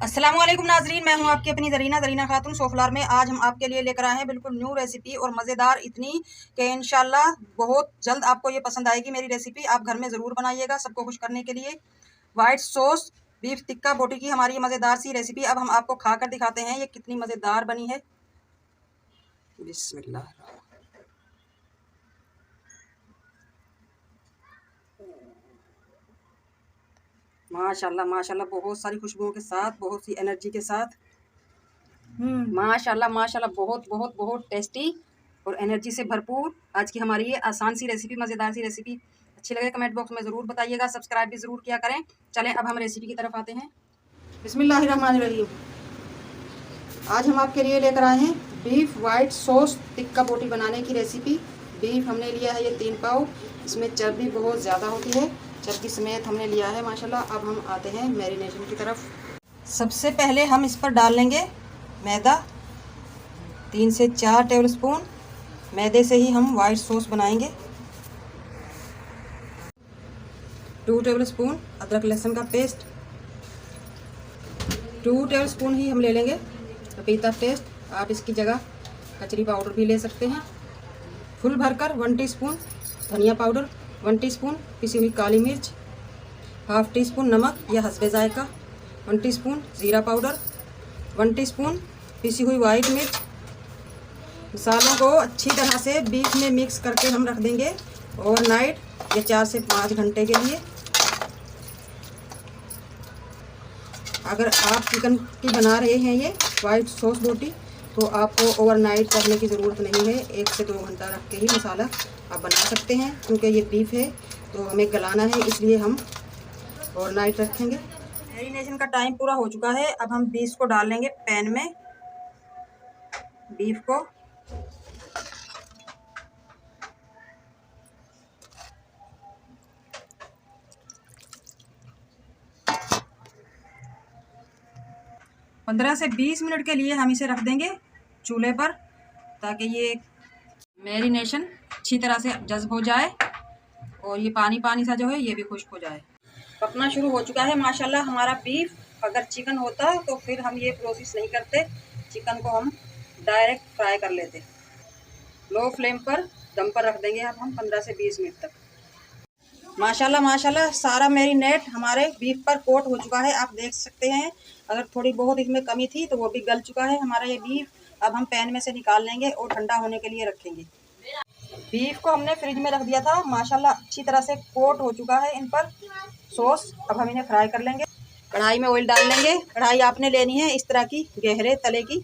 अस्सलाम वालेकुम नाजरीन, मैं हूं आपकी अपनी जरीना खातून सोफलार में। आज हम आपके लिए लेकर आए हैं बिल्कुल न्यू रेसिपी और मज़ेदार इतनी कि इंशाल्लाह बहुत जल्द आपको ये पसंद आएगी मेरी रेसिपी। आप घर में ज़रूर बनाइएगा सबको खुश करने के लिए। वाइट सॉस बीफ टिक्का बोटी की हमारी ये मज़ेदार सी रेसिपी अब हम आपको खाकर दिखाते हैं ये कितनी मज़ेदार बनी है। बिस्मिल्लाह। माशाल्लाह माशाल्लाह, बहुत सारी खुशबुओं के साथ, बहुत सी एनर्जी के साथ। माशाल्लाह माशाल्लाह, बहुत बहुत बहुत टेस्टी और एनर्जी से भरपूर आज की हमारी ये आसान सी रेसिपी, मज़ेदार सी रेसिपी। अच्छी लगे कमेंट बॉक्स में ज़रूर बताइएगा, सब्सक्राइब भी ज़रूर किया करें। चलें अब हम रेसिपी की तरफ आते हैं। बिस्मिल्लाहिर्रहमानिर्रहीम। आज हम आपके लिए लेकर आए हैं बीफ वाइट सॉस टिक्का बोटी बनाने की रेसिपी। बीफ हमने लिया है ये 3 पाव। इसमें चर्बी बहुत ज़्यादा होती है, चर्बी समेत हमने लिया है माशाल्लाह। अब हम आते हैं मैरिनेशन की तरफ। सबसे पहले हम इस पर डाल लेंगे मैदा। 3 से 4 टेबलस्पून मैदे से ही हम वाइट सॉस बनाएंगे। 2 टेबलस्पून अदरक लहसुन का पेस्ट। 2 टेबलस्पून ही हम ले लेंगे पपीता पेस्ट। आप इसकी जगह कचरी पाउडर भी ले सकते हैं। फुल भरकर 1 टीस्पून धनिया पाउडर, 1 टीस्पून पिसी हुई काली मिर्च, हाफ टी स्पून नमक या हस्बे जायका, 1 टीस्पून ज़ीरा पाउडर, 1 टीस्पून पिसी हुई वाइट मिर्च। मसालों को अच्छी तरह से बीफ में मिक्स करके हम रख देंगे ओवरनाइट या 4 से 5 घंटे के लिए। अगर आप चिकन की बना रहे हैं ये वाइट सॉस बोटी तो आपको ओवरनाइट रखने की ज़रूरत नहीं है। 1 से 2 घंटा रख के ही मसाला आप बना सकते हैं, क्योंकि ये बीफ है तो हमें गलाना है, इसलिए हम ओवरनाइट रखेंगे। मैरिनेशन का टाइम पूरा हो चुका है। अब हम बीफ को डाल लेंगे पैन में। बीफ को पंद्रह से 20 मिनट के लिए हम इसे रख देंगे चूल्हे पर, ताकि ये मैरिनेशन अच्छी तरह से जज़्ब हो जाए और ये पानी पानी सा जो है ये भी खुश्क हो जाए। पकना शुरू हो चुका है माशाल्लाह हमारा बीफ। अगर चिकन होता तो फिर हम ये प्रोसेस नहीं करते, चिकन को हम डायरेक्ट फ्राई कर लेते। लो फ्लेम पर दम पर रख देंगे अब हम 15 से 20 मिनट तक। माशाल्लाह माशाल्लाह, सारा मैरिनेट हमारे बीफ पर कोट हो चुका है, आप देख सकते हैं। अगर थोड़ी बहुत इसमें कमी थी तो वो भी गल चुका है हमारा ये बीफ। अब हम पैन में से निकाल लेंगे और ठंडा होने के लिए रखेंगे। बीफ को हमने फ्रिज में रख दिया था, माशाल्लाह अच्छी तरह से कोट हो चुका है इन पर सॉस। अब हम इन्हें फ्राई कर लेंगे। कढ़ाई में ऑयल डाल लेंगे। कढ़ाई आपने लेनी है इस तरह की गहरे तले की।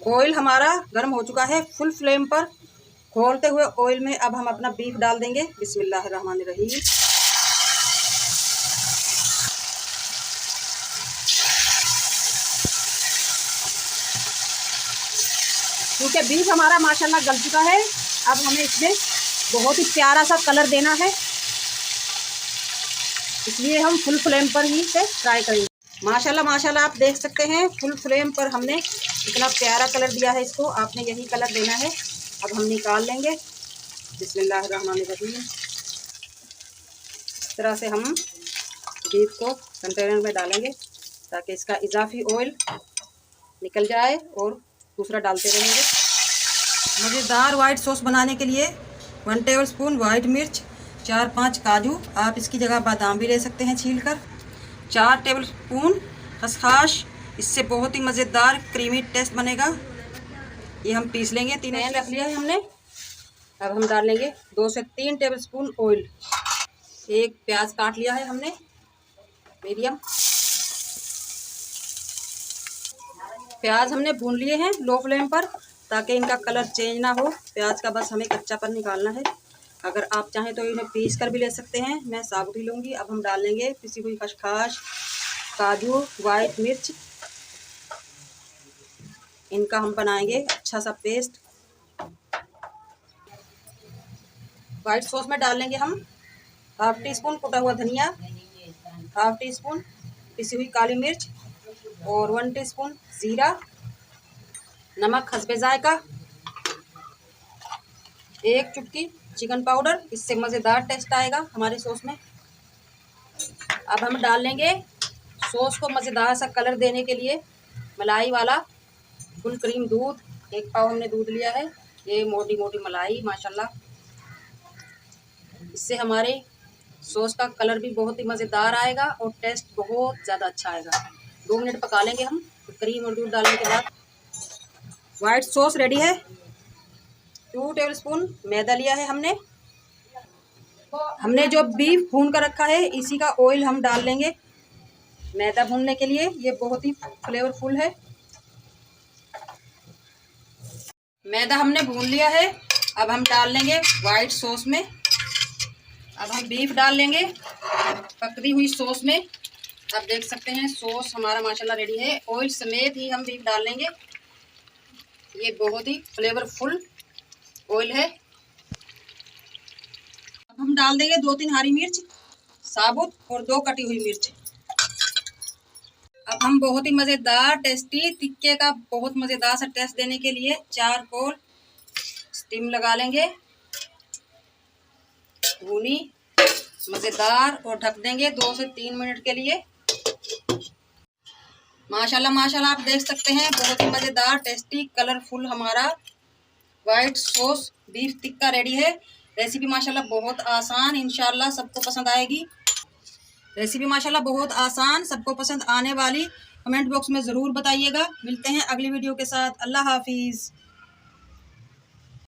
ऑयल हमारा गर्म हो चुका है फुल फ्लेम पर। खोलते हुए ऑयल में अब हम अपना बीफ डाल देंगे। बिस्मिल्लाहिर्रहमानिर्रहीम। क्योंकि बीफ हमारा माशाल्लाह गल चुका है, अब हमें इसमें बहुत ही प्यारा सा कलर देना है, इसलिए हम फुल फ्लेम पर ही इसे फ्राई करेंगे। माशाल्लाह माशाल्लाह, आप देख सकते हैं फुल फ्लेम पर हमने इतना प्यारा कलर दिया है इसको। आपने यही कलर देना है। अब हम निकाल लेंगे। बिस्मिल्लाहिर्रहमानिर्रहीम। इस तरह से हम बीफ को कंटेनर में डालेंगे ताकि इसका इजाफी ऑयल निकल जाए और दूसरा डालते रहेंगे। मज़ेदार वाइट सॉस बनाने के लिए 1 टेबलस्पून वाइट मिर्च, 4-5 काजू, आप इसकी जगह बादाम भी ले सकते हैं छील कर, 4 टेबलस्पून खसखस, इससे बहुत ही मज़ेदार क्रीमी टेस्ट बनेगा। ये हम पीस लेंगे। 3 रख लिया है हमने। अब हम डाल लेंगे 2 से 3 टेबलस्पून ऑयल। 1 प्याज काट लिया है हमने मीडियम। प्याज हमने भून लिए हैं लो फ्लेम पर, ताकि इनका कलर चेंज ना हो। प्याज का बस हमें कच्चापन निकालना है। अगर आप चाहें तो इन्हें पीस कर भी ले सकते हैं, मैं साबुत ही लूँगी। अब हम डाल लेंगे पिसी हुई खसखस, काजू, वाइट मिर्च। इनका हम बनाएंगे अच्छा सा पेस्ट। वाइट सॉस में डाल लेंगे हम हाफ टी स्पून कुटा हुआ धनिया, हाफ टी स्पून पिसी हुई काली मिर्च और 1 टीस्पून ज़ीरा, नमक हस्बे जायका, 1 चुटकी चिकन पाउडर, इससे मज़ेदार टेस्ट आएगा हमारे सॉस में। अब हम डाल लेंगे सॉस को मज़ेदार सा कलर देने के लिए मलाई वाला फुल क्रीम दूध, 1 पाव हमने दूध लिया है। ये मोटी मोटी मलाई माशाल्लाह, इससे हमारे सॉस का कलर भी बहुत ही मज़ेदार आएगा और टेस्ट बहुत ज़्यादा अच्छा आएगा। 2 मिनट पका लेंगे हम क्रीम और दूध डालने के बाद। वाइट सॉस रेडी है। 2 टेबलस्पून मैदा लिया है हमने जो बीफ भून कर रखा है इसी का ऑयल हम डाल लेंगे मैदा भूनने के लिए। ये बहुत ही फ्लेवरफुल है। मैदा हमने भून लिया है। अब हम डाल लेंगे वाइट सॉस में। अब हम बीफ डाल लेंगे पकड़ी हुई सॉस में। अब देख सकते हैं सॉस हमारा माशाल्लाह रेडी है। ऑयल समेत ही हम बीफ डाल लेंगे। ये बहुत ही फ्लेवरफुल ऑयल है। अब हम डाल देंगे 2-3 हरी मिर्च साबुत और 2 कटी हुई मिर्च। अब हम बहुत ही मज़ेदार टेस्टी टिक्के का बहुत मज़ेदार सा टेस्ट देने के लिए 4 कोल स्टीम लगा लेंगे भुनी मज़ेदार और ढक देंगे 2 से 3 मिनट के लिए। माशाल्लाह माशाल्लाह आप देख सकते हैं बहुत ही मज़ेदार टेस्टी कलरफुल हमारा white sauce beef tikka ready है। रेसिपी माशाल्लाह बहुत आसान, इंशाल्लाह सबको पसंद आएगी। रेसिपी माशाल्लाह बहुत आसान, सबको पसंद आने वाली। कमेंट बॉक्स में ज़रूर बताइएगा। मिलते हैं अगली वीडियो के साथ। अल्लाह हाफिज़।